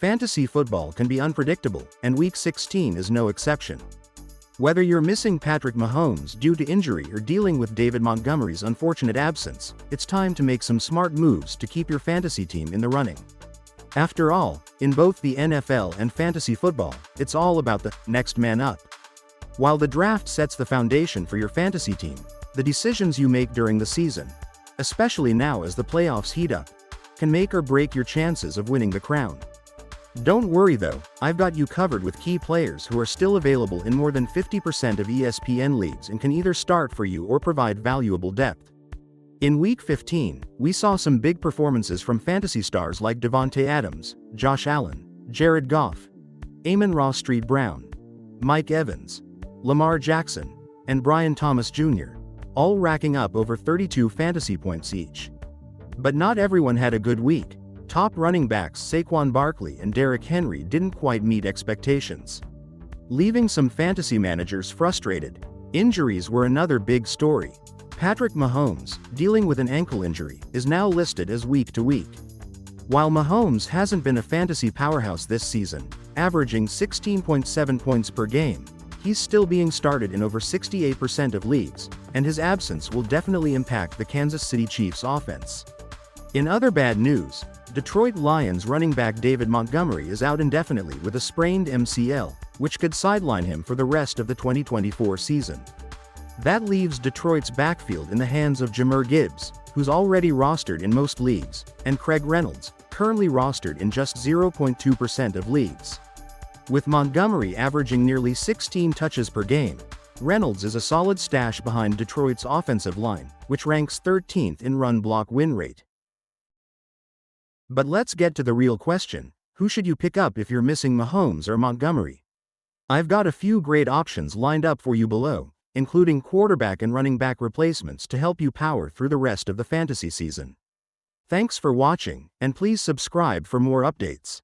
Fantasy football can be unpredictable, and Week 16 is no exception. Whether you're missing Patrick Mahomes due to injury or dealing with David Montgomery's unfortunate absence, it's time to make some smart moves to keep your fantasy team in the running. After all, in both the NFL and fantasy football, it's all about the next man up. While the draft sets the foundation for your fantasy team, the decisions you make during the season, especially now as the playoffs heat up, can make or break your chances of winning the crown. Don't worry though, I've got you covered with key players who are still available in more than 50% of ESPN leagues and can either start for you or provide valuable depth. In Week 15, we saw some big performances from fantasy stars like Devontae Adams, Josh Allen, Jared Goff, Amon-Ra St. Brown, Mike Evans, Lamar Jackson, and Brian Thomas Jr., all racking up over 32 fantasy points each. But not everyone had a good week. Top running backs Saquon Barkley and Derrick Henry didn't quite meet expectations, leaving some fantasy managers frustrated. Injuries were another big story. Patrick Mahomes, dealing with an ankle injury, is now listed as week to week. While Mahomes hasn't been a fantasy powerhouse this season, averaging 16.7 points per game, he's still being started in over 68% of leagues, and his absence will definitely impact the Kansas City Chiefs offense. In other bad news, Detroit Lions running back David Montgomery is out indefinitely with a sprained MCL, which could sideline him for the rest of the 2024 season. That leaves Detroit's backfield in the hands of Jahmyr Gibbs, who's already rostered in most leagues, and Craig Reynolds, currently rostered in just 0.2% of leagues. With Montgomery averaging nearly 16 touches per game, Reynolds is a solid stash behind Detroit's offensive line, which ranks 13th in run block win rate. But let's get to the real question: who should you pick up if you're missing Mahomes or Montgomery? I've got a few great options lined up for you below, including quarterback and running back replacements to help you power through the rest of the fantasy season. Thanks for watching, and please subscribe for more updates.